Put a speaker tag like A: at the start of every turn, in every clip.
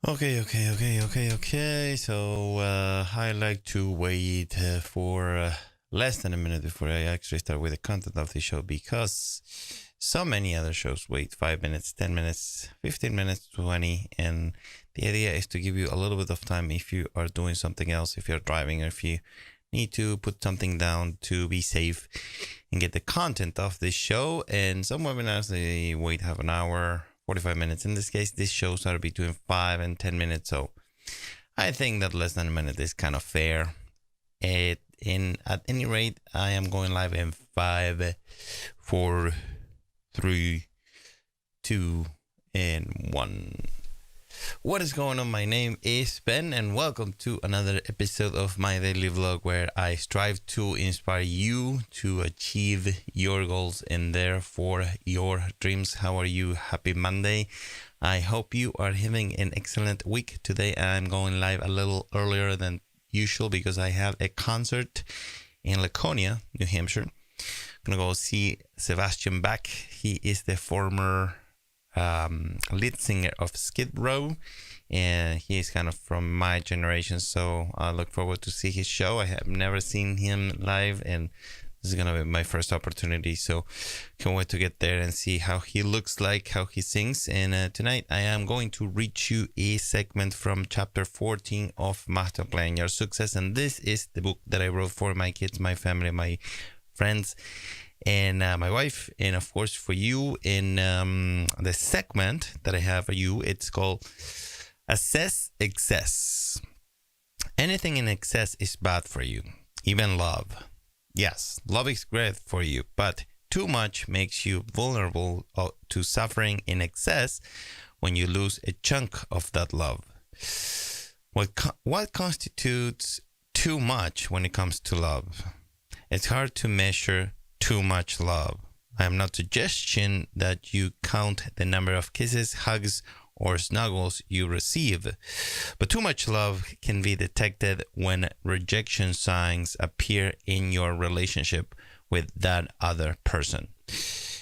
A: Okay. So I like to wait for less than a minute before I actually start with the content of the show because so many other shows wait 5 minutes, 10 minutes, 15 minutes, 20. And the idea is to give you a little bit of time if you are doing something else, if you're driving, or if you need to put something down to be safe and get the content of this show. And some webinars, they wait half an hour, 45 minutes. In this case, this shows are between 5 and 10 minutes. So I think that less than a minute is kind of fair. At any rate, I am going live in 5, 4, 3, 2, and 1. What is going on? My name is Ben, and welcome to another episode of my daily vlog where I strive to inspire you to achieve your goals and therefore your dreams. How are you? Happy Monday. I hope you are having an excellent week. Today I'm going live a little earlier than usual because I have a concert in Laconia, New Hampshire. I'm going to go see Sebastian Bach. He is the former lead singer of Skid Row, and he is kind of from my generation, so I look forward to see his show. I have never seen him live, and this is gonna be my first opportunity, so can't wait to get there and see how he looks like, how he sings. And tonight I am going to read you a segment from chapter 14 of Masterplan Your Success, and this is the book that I wrote for my kids, my family, my friends, and my wife, and of course for you. In the segment that I have for you, it's called Assess Excess. Anything in excess is bad for you, even love. Yes, love is great for you, but too much makes you vulnerable to suffering in excess when you lose a chunk of that love. What constitutes too much when it comes to love? It's hard to measure too much love. I am not suggesting that you count the number of kisses, hugs, or snuggles you receive, but too much love can be detected when rejection signs appear in your relationship with that other person.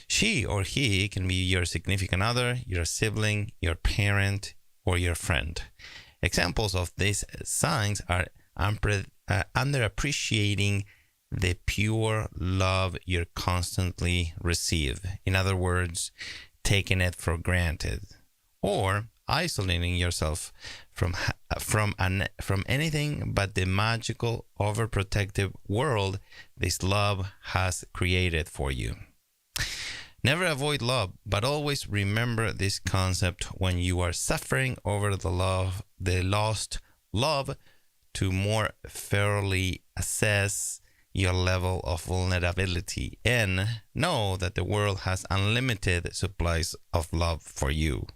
A: She or he can be your significant other, your sibling, your parent, or your friend. Examples of these signs are underappreciating the pure love you constantly receive. In other words, taking it for granted, or isolating yourself from anything but the magical, overprotective world this love has created for you. Never avoid love, but always remember this concept when you are suffering over the lost love, to more thoroughly assess your level of vulnerability and know that the world has unlimited supplies of love for you.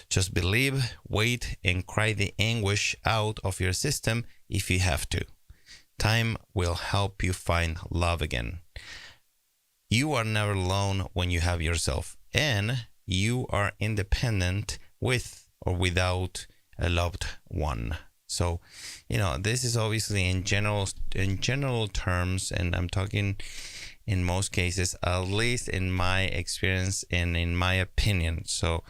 A: Just believe, wait, and cry the anguish out of your system if you have to. Time will help you find love again. You are never alone when you have yourself, and you are independent with or without a loved one. So, this is obviously in general terms, and I'm talking in most cases, at least in my experience and in my opinion. So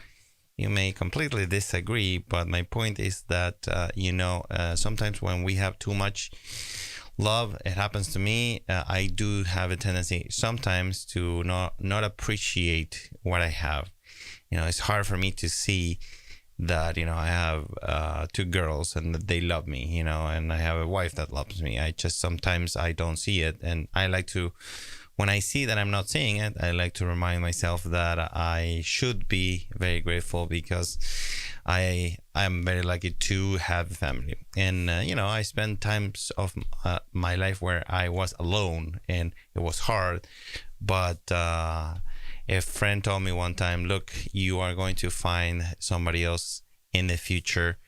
A: you may completely disagree, but my point is that, sometimes when we have too much love, it happens to me. I do have a tendency sometimes to not appreciate what I have. It's hard for me to see that I have 2 girls and they love me, and I have a wife that loves me. Sometimes I don't see it, and I like to, when I see that I'm not seeing it, I like to remind myself that I should be very grateful because I'm very lucky to have a family. And I spent times of my life where I was alone and it was hard, but a friend told me one time, look, you are going to find somebody else in the future.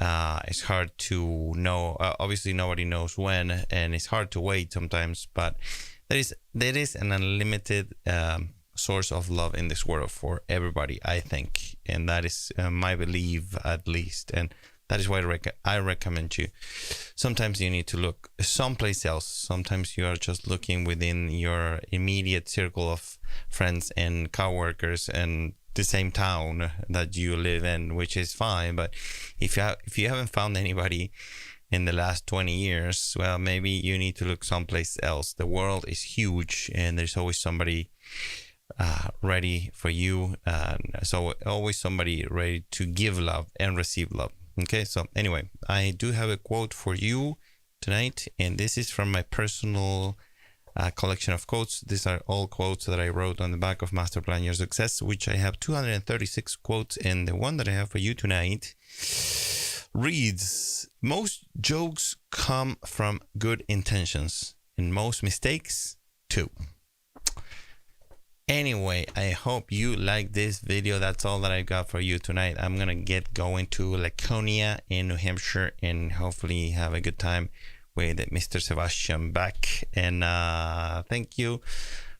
A: It's hard to know. Obviously, nobody knows when, and it's hard to wait sometimes. But there is an unlimited source of love in this world for everybody, I think. And that is my belief, at least. And that is why I recommend you. Sometimes you need to look someplace else. Sometimes you are just looking within your immediate circle of friends and coworkers and the same town that you live in, which is fine. But if you haven't found anybody in the last 20 years, well, maybe you need to look someplace else. The world is huge, and there's always somebody ready for you. So always somebody ready to give love and receive love. Okay, so anyway, I do have a quote for you tonight, and this is from my personal collection of quotes. These are all quotes that I wrote on the back of Masterplan Your Success, which I have 236 quotes, and the one that I have for you tonight reads, most jokes come from good intentions, and most mistakes too. Anyway, I hope you like this video. That's all that I got for you tonight. I'm gonna get going to Laconia in New Hampshire and hopefully have a good time with Mr. Sebastian back. And thank you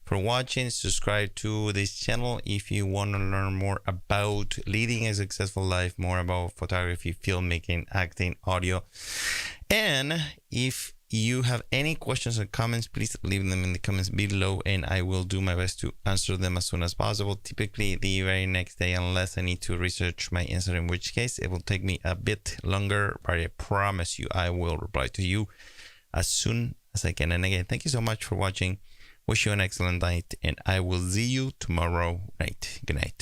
A: for watching. Subscribe to this channel if you want to learn more about leading a successful life, more about photography, filmmaking, acting, audio. And if you have any questions or comments, please leave them in the comments below, and I will do my best to answer them as soon as possible. Typically the very next day, unless I need to research my answer, in which case it will take me a bit longer, but I promise you I will reply to you as soon as I can. And again, thank you so much for watching. Wish you an excellent night, and I will see you tomorrow night. Good night.